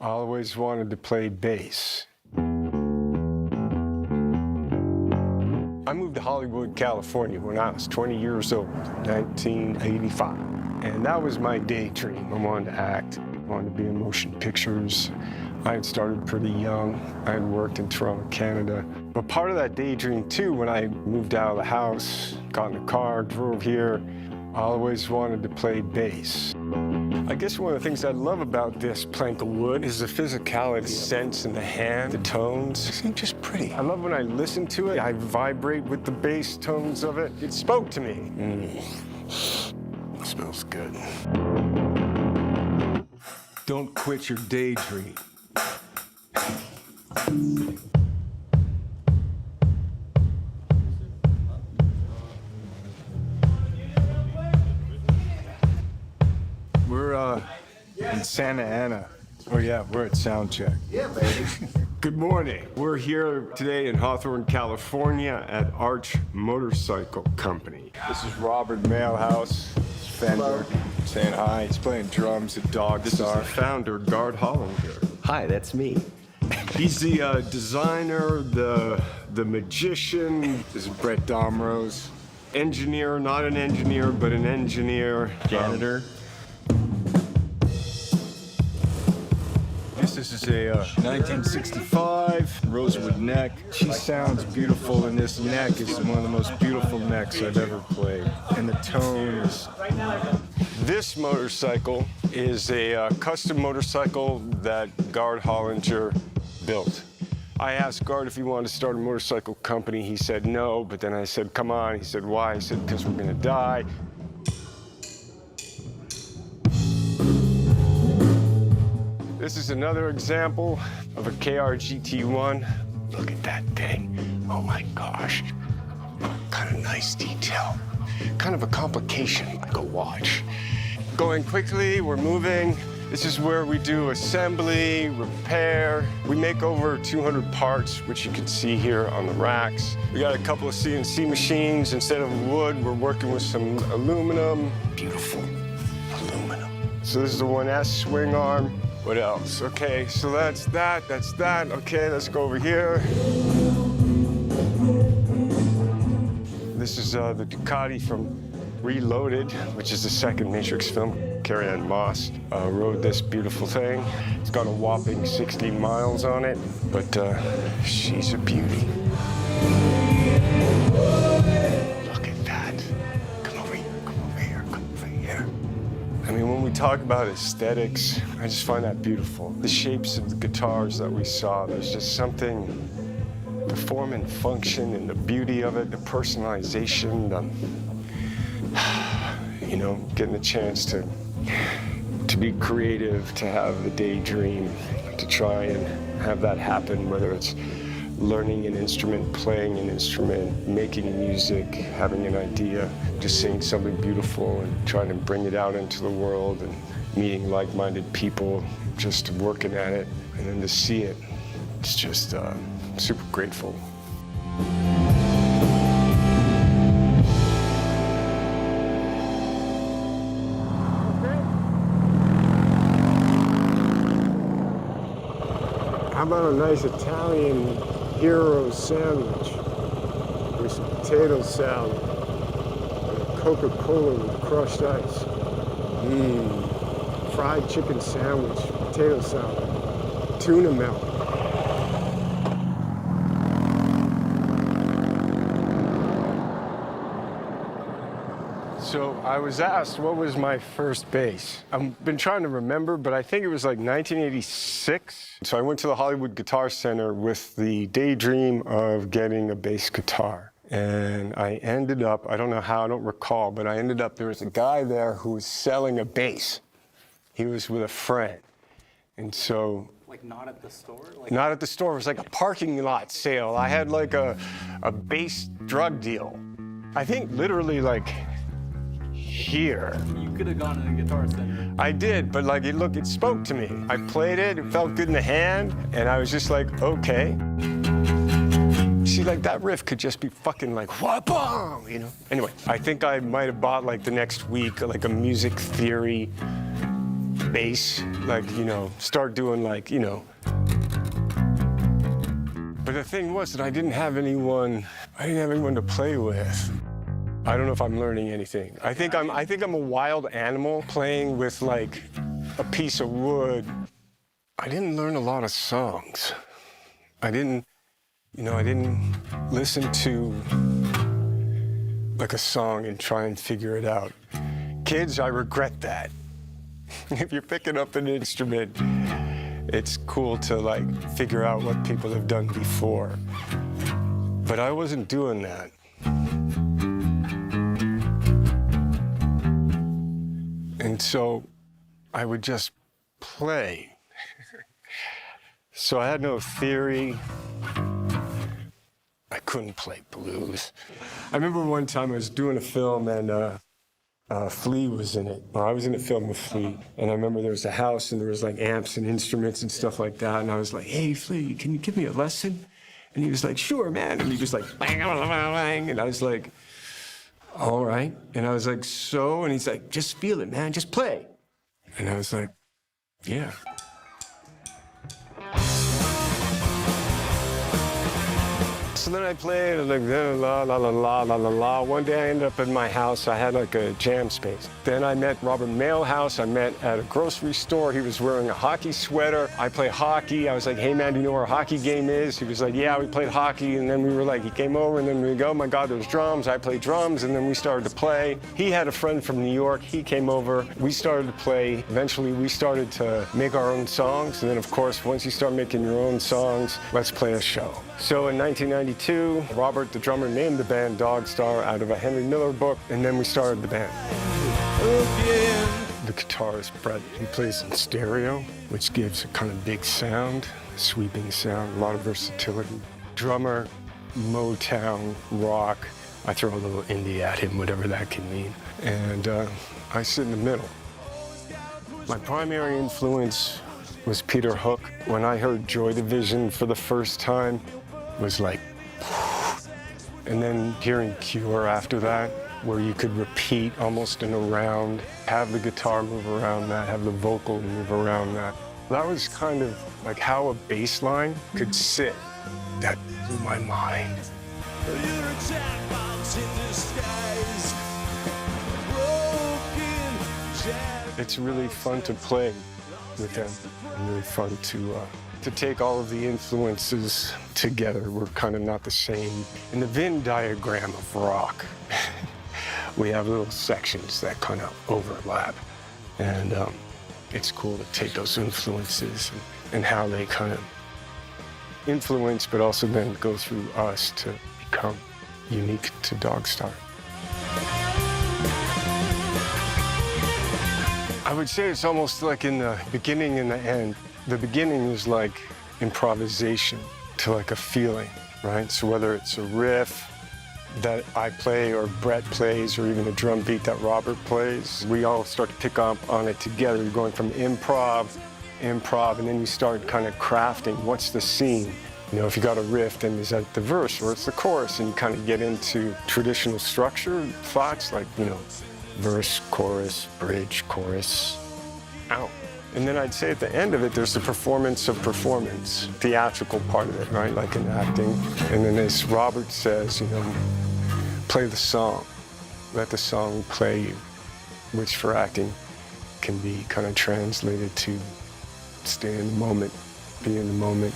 I always wanted to play bass. I moved to Hollywood, California when I was 20 years old, 1985. And that was my daydream. I wanted to act. I wanted to be in motion pictures. I had started pretty young. I had worked in Toronto, Canada. But part of that daydream, too, when I moved out of the house, got in the car, drove here, I always wanted to play bass. I guess one of the things I love about this plank of wood is the physicality, the sense in the hand, the tones. It's just pretty. I love when I listen to it, I vibrate with the bass tones of it. It spoke to me. It smells good. Don't quit your daydream. We're in Santa Ana. Oh yeah, we're at sound check. Yeah, baby. Good morning. We're here today in Hawthorne, California at Arch Motorcycle Company. This is Robert Mailhouse, Fender, saying hi. He's playing drums at Dogstar. This is the founder, Gard Hollinger. Hi, that's me. He's the designer, the magician. This is Brett Domrose. Engineer, not an engineer, but an engineer. Janitor. This is a 1965 rosewood neck. She sounds beautiful, and this neck is one of the most beautiful necks I've ever played. And the tone is... This motorcycle is a custom motorcycle that Gard Hollinger built. I asked Gard if he wanted to start a motorcycle company. He said no, but then I said, come on. He said, why? He said, because we're gonna die. This is another example of a KR GT1. Look at that thing. Oh my gosh. Kind of nice detail. Kind of a complication, like a watch. Going quickly, we're moving. This is where we do assembly, repair. We make over 200 parts, which you can see here on the racks. We got a couple of CNC machines. Instead of wood, we're working with some aluminum. Beautiful aluminum. So this is the 1S swing arm. What else? Okay, so that's that. Okay, let's go over here. This is the Ducati from Reloaded, which is the second Matrix film. Carrie-Anne Moss rode this beautiful thing. It's got a whopping 60 miles on it, but she's a beauty. Look at that. Come over here, come over here, come over here. I mean, when we talk about aesthetics, I just find that beautiful. The shapes of the guitars that we saw, there's just something, the form and function and the beauty of it, the personalization, you know, getting the chance to be creative, to have the daydream, to try and have that happen, whether it's learning an instrument, playing an instrument, making music, having an idea, just seeing something beautiful and trying to bring it out into the world and meeting like-minded people, just working at it, and then to see it, it's just super grateful. How about a nice Italian hero sandwich with some potato salad and a Coca-Cola with crushed ice? Fried chicken sandwich, potato salad, tuna melt. So I was asked what was my first bass. I've been trying to remember, but I think it was like 1986. So I went to the Hollywood Guitar Center with the daydream of getting a bass guitar. And I ended up, I don't know how, I don't recall, but I ended up, there was a guy there who was selling a bass. He was with a friend. And so... Like not at the store? Like... Not at the store, it was like a parking lot sale. I had like a bass drug deal. I think literally like here. You could have gone to the Guitar Center. I did, but like, it spoke to me. I played it, it felt good in the hand, and I was just like, okay. See, like that riff could just be fucking like, wha-bong, you know? Anyway, I think I might have bought like the next week, like a music theory bass, like, you know, start doing like, you know. But the thing was that I didn't have anyone to play with. I don't know if I'm learning anything. I think I'm a wild animal playing with like a piece of wood. I didn't learn a lot of songs. I didn't listen to like a song and try and figure it out. Kids, I regret that. If you're picking up an instrument, it's cool to like figure out what people have done before. But I wasn't doing that. And so I would just play. So I had no theory. I couldn't play blues. I remember one time I was doing a film and Flea was in it, or I was in a film with Flea, and I remember there was a house and there was like amps and instruments and stuff like that, and I was like, hey, Flea, can you give me a lesson? And he was like, sure, man, and he was like, bang, bang, bang, and I was like, all right, and I was like, so, and he's like, just feel it, man, just play. And I was like, yeah. So then I played, like, la, la, la, la, la, la, la. One day I ended up in my house. I had, like, a jam space. Then I met Robert Mailhouse. I met at a grocery store. He was wearing a hockey sweater. I play hockey. I was like, hey, man, do you know where a hockey game is? He was like, yeah, we played hockey. And then we were like, he came over, and then we go, oh, my God, there's drums. I played drums, and then we started to play. He had a friend from New York. He came over. We started to play. Eventually, we started to make our own songs. And then, of course, once you start making your own songs, let's play a show. So in 1992, Robert, the drummer, named the band Dogstar out of a Henry Miller book, and then we started the band. The guitarist, Brett, he plays in stereo, which gives a kind of big sound, sweeping sound, a lot of versatility. Drummer, Motown, rock. I throw a little indie at him, whatever that can mean. And I sit in the middle. My primary influence was Peter Hook. When I heard Joy Division for the first time, it was like, and then hearing Cure after that, where you could repeat almost in a round, have the guitar move around that, have the vocal move around that. That was kind of like how a bass line could sit. That blew my mind. It's really fun to play with them, and really fun to take all of the influences together. We're kind of not the same. In the Venn diagram of rock, we have little sections that kind of overlap. And it's cool to take those influences and how they kind of influence, but also then go through us to become unique to Dogstar. I would say it's almost like in the beginning and the end. The beginning is like improvisation to like a feeling, right? So whether it's a riff that I play or Brett plays or even a drum beat that Robert plays, we all start to pick up on it together. You're going from improv, and then you start kind of crafting what's the scene. You know, if you got a riff, then is that the verse or it's the chorus? And you kind of get into traditional structure thoughts like, you know, verse, chorus, bridge, chorus, out. And then I'd say at the end of it, there's the performance of performance, theatrical part of it, right? Like in acting. And then as Robert says, you know, play the song, let the song play you, which for acting can be kind of translated to stay in the moment, be in the moment.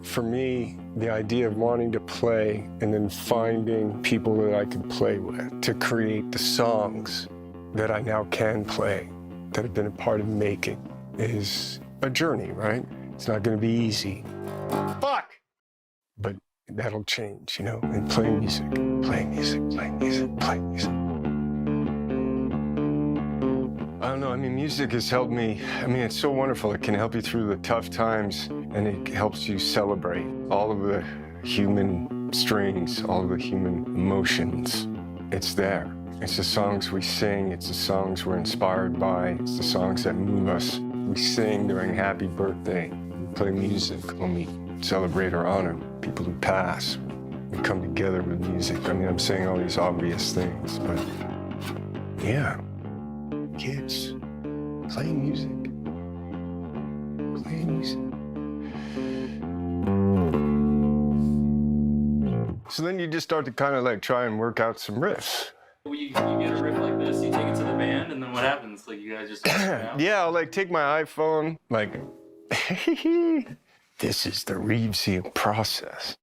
For me, the idea of wanting to play and then finding people that I can play with to create the songs that I now can play, that have been a part of making, is a journey, right? It's not going to be easy. Fuck! But that'll change, you know, and playing music, playing music, playing music, playing music. I don't know, I mean, music has helped me. I mean, it's so wonderful. It can help you through the tough times, and it helps you celebrate all of the human strings, all of the human emotions. It's there. It's the songs we sing. It's the songs we're inspired by. It's the songs that move us. We sing during Happy Birthday. We play music when we celebrate or honor people who pass. We come together with music. I mean, I'm saying all these obvious things, but yeah, kids, play music. Play music. So then you just start to kind of like try and work out some riffs. You get a riff like this, you take it to the band, and then what happens? Like, you guys just Yeah, I'll like take my iPhone, like, this is the Reevesian process.